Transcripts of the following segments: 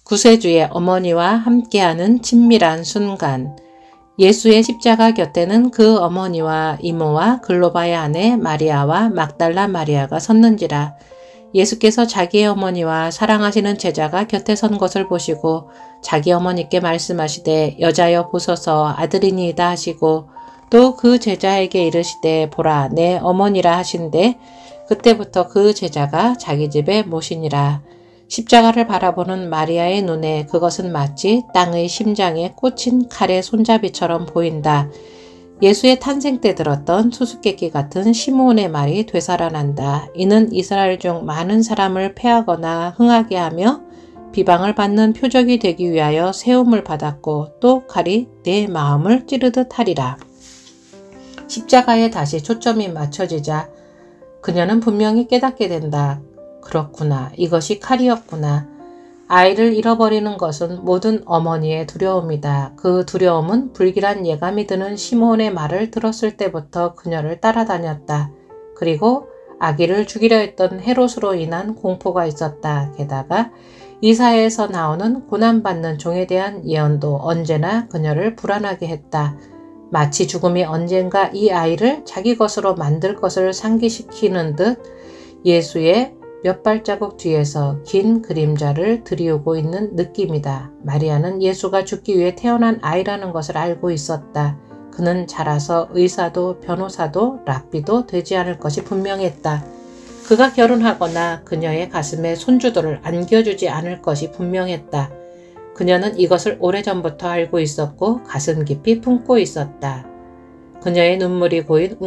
구세주의 어머니와 함께하는 친밀한 순간. 예수의 십자가 곁에는 그 어머니와 이모와 글로바의 아내 마리아와 막달라 마리아가 섰는지라. 예수께서 자기의 어머니와 사랑하시는 제자가 곁에 선 것을 보시고 자기 어머니께 말씀하시되 여자여 보소서 아들이니이다 하시고 또 그 제자에게 이르시되 보라 내 어머니라 하신대 그때부터 그 제자가 자기 집에 모시니라. 십자가를 바라보는 마리아의 눈에 그것은 마치 땅의 심장에 꽂힌 칼의 손잡이처럼 보인다. 예수의 탄생 때 들었던 수수께끼 같은 시므온의 말이 되살아난다. 이는 이스라엘 중 많은 사람을 패하거나 흥하게 하며 비방을 받는 표적이 되기 위하여 세움을 받았고 또 칼이 내 마음을 찌르듯 하리라. 십자가에 다시 초점이 맞춰지자 그녀는 분명히 깨닫게 된다. 그렇구나. 이것이 칼이었구나. 아이를 잃어버리는 것은 모든 어머니의 두려움이다. 그 두려움은 불길한 예감이 드는 시므온의 말을 들었을 때부터 그녀를 따라다녔다. 그리고 아기를 죽이려 했던 헤롯으로 인한 공포가 있었다. 게다가 이사야에서 나오는 고난받는 종에 대한 예언도 언제나 그녀를 불안하게 했다. 마치 죽음이 언젠가 이 아이를 자기 것으로 만들 것을 상기시키는 듯 예수의 몇 발자국 뒤에서 긴 그림자를 들이우고 있는 느낌이다. 마리아는 예수가 죽기 위해 태어난 아이라는 것을 알고 있었다. 그는 자라서 의사도 변호사도 랍비도 되지 않을 것이 분명했다. 그가 결혼하거나 그녀의 가슴에 손주들을 안겨주지 않을 것이 분명했다. 그녀는 이것을 오래전부터 알고 있었고 가슴 깊이 품고 있었다. 그녀의 눈물이 고인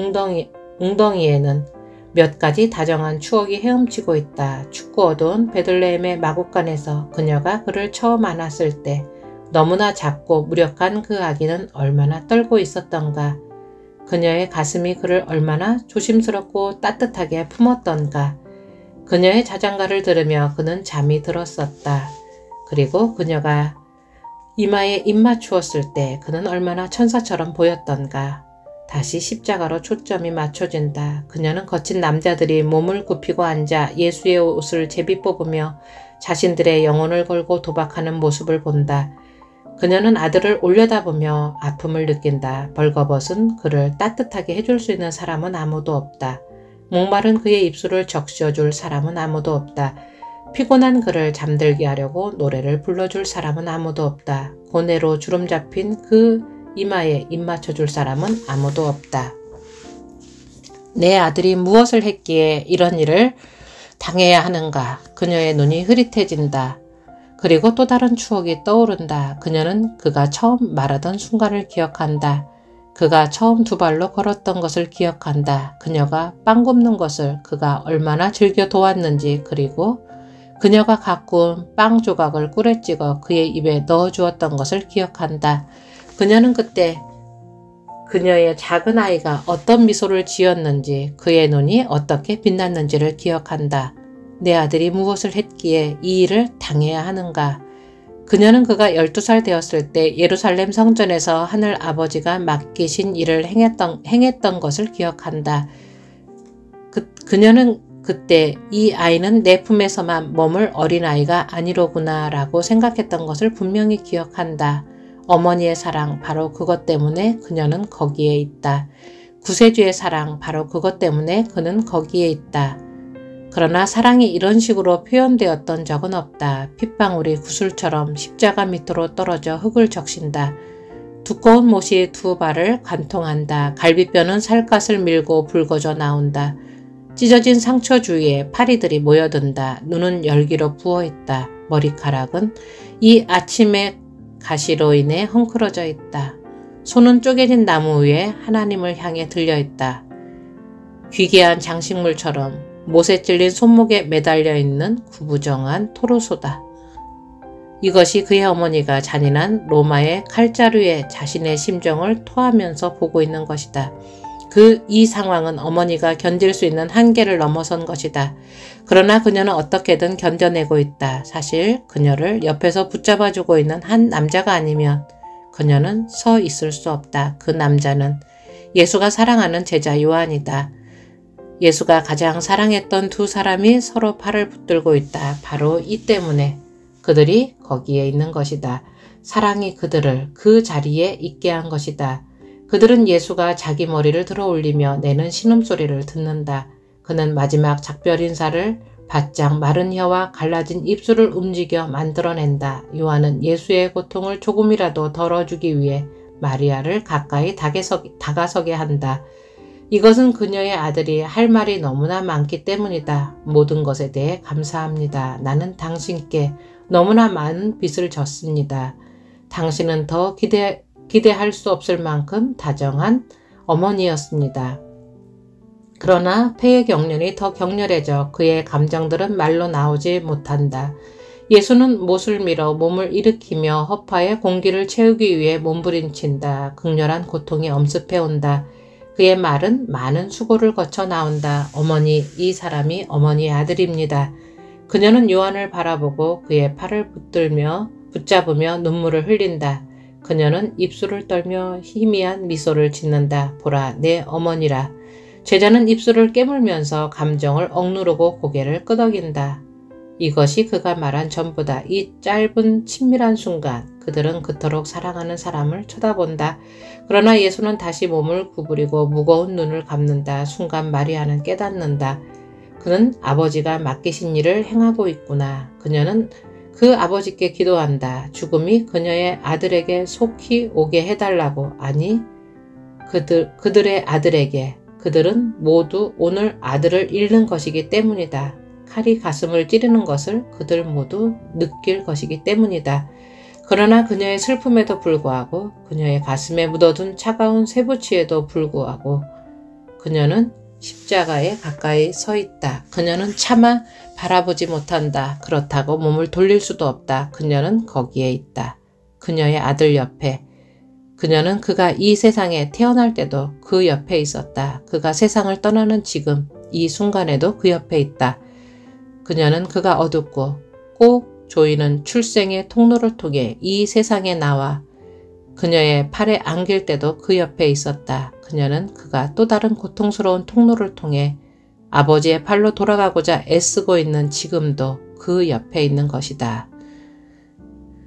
웅덩이에는 몇 가지 다정한 추억이 헤엄치고 있다. 춥고 어두운 베들레헴의 마국간에서 그녀가 그를 처음 안았을 때 너무나 작고 무력한 그 아기는 얼마나 떨고 있었던가. 그녀의 가슴이 그를 얼마나 조심스럽고 따뜻하게 품었던가. 그녀의 자장가를 들으며 그는 잠이 들었었다. 그리고 그녀가 이마에 입 맞추었을 때 그는 얼마나 천사처럼 보였던가. 다시 십자가로 초점이 맞춰진다. 그녀는 거친 남자들이 몸을 굽히고 앉아 예수의 옷을 제비 뽑으며 자신들의 영혼을 걸고 도박하는 모습을 본다. 그녀는 아들을 올려다보며 아픔을 느낀다. 벌거벗은 그를 따뜻하게 해줄 수 있는 사람은 아무도 없다. 목마른 그의 입술을 적셔줄 사람은 아무도 없다. 피곤한 그를 잠들게 하려고 노래를 불러줄 사람은 아무도 없다. 고뇌로 주름 잡힌 그 이마에 입 맞춰줄 사람은 아무도 없다. 내 아들이 무엇을 했기에 이런 일을 당해야 하는가. 그녀의 눈이 흐릿해진다. 그리고 또 다른 추억이 떠오른다. 그녀는 그가 처음 말하던 순간을 기억한다. 그가 처음 두 발로 걸었던 것을 기억한다. 그녀가 빵 굽는 것을 그가 얼마나 즐겨 도왔는지 그리고 그녀가 가꾼 빵 조각을 꿀에 찍어 그의 입에 넣어주었던 것을 기억한다. 그녀는 그때 그녀의 작은 아이가 어떤 미소를 지었는지 그의 눈이 어떻게 빛났는지를 기억한다. 내 아들이 무엇을 했기에 이 일을 당해야 하는가. 그녀는 그가 12살 되었을 때 예루살렘 성전에서 하늘 아버지가 맡기신 일을 행했던 것을 기억한다. 그녀는 그때 이 아이는 내 품에서만 머물 어린아이가 아니로구나 라고 생각했던 것을 분명히 기억한다. 어머니의 사랑 바로 그것 때문에 그녀는 거기에 있다. 구세주의 사랑 바로 그것 때문에 그는 거기에 있다. 그러나 사랑이 이런 식으로 표현되었던 적은 없다. 핏방울이 구슬처럼 십자가 밑으로 떨어져 흙을 적신다. 두꺼운 못이 두 발을 관통한다. 갈비뼈는 살갗을 밀고 붉어져 나온다. 찢어진 상처 주위에 파리들이 모여든다. 눈은 열기로 부어있다. 머리카락은 이 아침의 가시로 인해 헝클어져 있다. 손은 쪼개진 나무 위에 하나님을 향해 들려있다. 귀괴한 장식물처럼 못에 찔린 손목에 매달려 있는 구부정한 토르소다. 이것이 그의 어머니가 잔인한 로마의 칼자루에 자신의 심정을 토하면서 보고 있는 것이다. 이 상황은 어머니가 견딜 수 있는 한계를 넘어선 것이다. 그러나 그녀는 어떻게든 견뎌내고 있다. 사실 그녀를 옆에서 붙잡아주고 있는 한 남자가 아니면 그녀는 서 있을 수 없다. 그 남자는 예수가 사랑하는 제자 요한이다. 예수가 가장 사랑했던 두 사람이 서로 팔을 붙들고 있다. 바로 이 때문에 그들이 거기에 있는 것이다. 사랑이 그들을 그 자리에 있게 한 것이다. 그들은 예수가 자기 머리를 들어 올리며 내는 신음소리를 듣는다. 그는 마지막 작별 인사를 바짝 마른 혀와 갈라진 입술을 움직여 만들어낸다. 요한은 예수의 고통을 조금이라도 덜어주기 위해 마리아를 가까이 다가서게 한다. 이것은 그녀의 아들이 할 말이 너무나 많기 때문이다. 모든 것에 대해 감사합니다. 나는 당신께 너무나 많은 빚을 졌습니다. 당신은 더 기대할 수 없을 만큼 다정한 어머니였습니다. 그러나 폐의 경련이 더 격렬해져 그의 감정들은 말로 나오지 못한다. 예수는 못을 밀어 몸을 일으키며 허파에 공기를 채우기 위해 몸부림친다. 극렬한 고통이 엄습해온다. 그의 말은 많은 수고를 거쳐 나온다. 어머니, 이 사람이 어머니의 아들입니다. 그녀는 요한을 바라보고 그의 팔을 붙잡으며 눈물을 흘린다. 그녀는 입술을 떨며 희미한 미소를 짓는다. 보라, 내 어머니라. 제자는 입술을 깨물면서 감정을 억누르고 고개를 끄덕인다. 이것이 그가 말한 전부다. 이 짧은 친밀한 순간 그들은 그토록 사랑하는 사람을 쳐다본다. 그러나 예수는 다시 몸을 구부리고 무거운 눈을 감는다. 순간 마리아는 깨닫는다. 그는 아버지가 맡기신 일을 행하고 있구나. 그녀는 그 아버지께 기도한다. 죽음이 그녀의 아들에게 속히 오게 해달라고. 아니, 그들의 아들에게. 그들은 모두 오늘 아들을 잃는 것이기 때문이다. 칼이 가슴을 찌르는 것을 그들 모두 느낄 것이기 때문이다. 그러나 그녀의 슬픔에도 불구하고, 그녀의 가슴에 묻어둔 차가운 쇠붙이에도 불구하고 그녀는 십자가에 가까이 서 있다. 그녀는 차마 바라보지 못한다. 그렇다고 몸을 돌릴 수도 없다. 그녀는 거기에 있다. 그녀의 아들 옆에. 그녀는 그가 이 세상에 태어날 때도 그 옆에 있었다. 그가 세상을 떠나는 지금 이 순간에도 그 옆에 있다. 그녀는 그가 어둡고 꼭 조이는 출생의 통로를 통해 이 세상에 나와 그녀의 팔에 안길 때도 그 옆에 있었다. 그녀는 그가 또 다른 고통스러운 통로를 통해 아버지의 팔로 돌아가고자 애쓰고 있는 지금도 그 옆에 있는 것이다.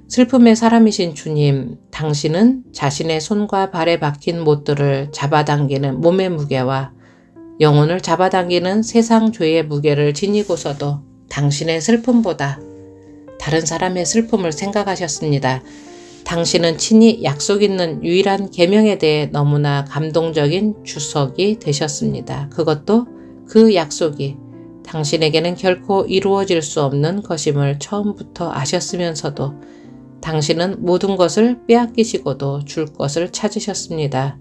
슬픔의 사람이신 주님, 당신은 자신의 손과 발에 박힌 못들을 잡아당기는 몸의 무게와 영혼을 잡아당기는 세상 죄의 무게를 지니고서도 당신의 슬픔보다 다른 사람의 슬픔을 생각하셨습니다. 당신은 친히 약속 있는 유일한 계명에 대해 너무나 감동적인 주석이 되셨습니다. 그것도 그 약속이 당신에게는 결코 이루어질 수 없는 것임을 처음부터 아셨으면서도 당신은 모든 것을 빼앗기시고도 줄 것을 찾으셨습니다.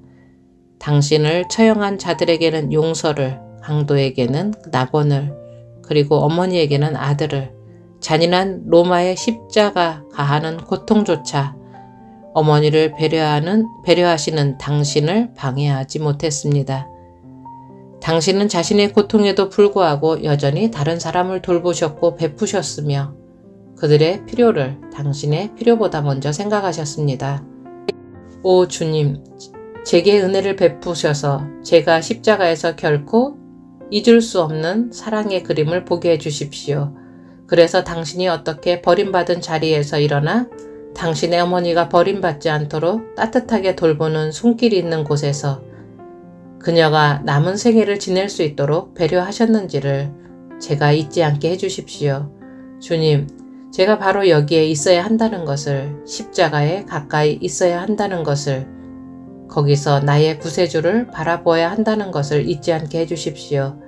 당신을 처형한 자들에게는 용서를, 강도에게는 낙원을, 그리고 어머니에게는 아들을, 잔인한 로마의 십자가 가하는 고통조차 어머니를 배려하시는 당신을 방해하지 못했습니다. 당신은 자신의 고통에도 불구하고 여전히 다른 사람을 돌보셨고 베푸셨으며 그들의 필요를 당신의 필요보다 먼저 생각하셨습니다. 오 주님, 제게 은혜를 베푸셔서 제가 십자가에서 결코 잊을 수 없는 사랑의 그림을 보게 해주십시오. 그래서 당신이 어떻게 버림받은 자리에서 일어나 당신의 어머니가 버림받지 않도록 따뜻하게 돌보는 손길이 있는 곳에서 그녀가 남은 생애를 지낼 수 있도록 배려하셨는지를 제가 잊지 않게 해주십시오. 주님, 제가 바로 여기에 있어야 한다는 것을, 십자가에 가까이 있어야 한다는 것을, 거기서 나의 구세주를 바라보아야 한다는 것을 잊지 않게 해주십시오.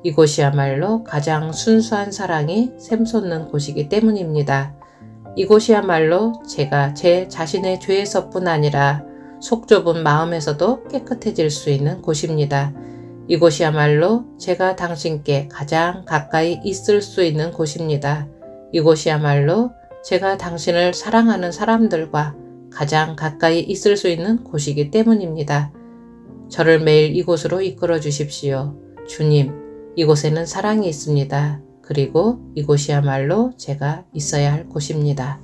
이곳이야말로 가장 순수한 사랑이 샘솟는 곳이기 때문입니다. 이곳이야말로 제가 제 자신의 죄에서뿐 아니라 속 좁은 마음에서도 깨끗해질 수 있는 곳입니다. 이곳이야말로 제가 당신께 가장 가까이 있을 수 있는 곳입니다. 이곳이야말로 제가 당신을 사랑하는 사람들과 가장 가까이 있을 수 있는 곳이기 때문입니다. 저를 매일 이곳으로 이끌어 주십시오. 주님, 이곳에는 사랑이 있습니다. 그리고 이곳이야말로 제가 있어야 할 곳입니다.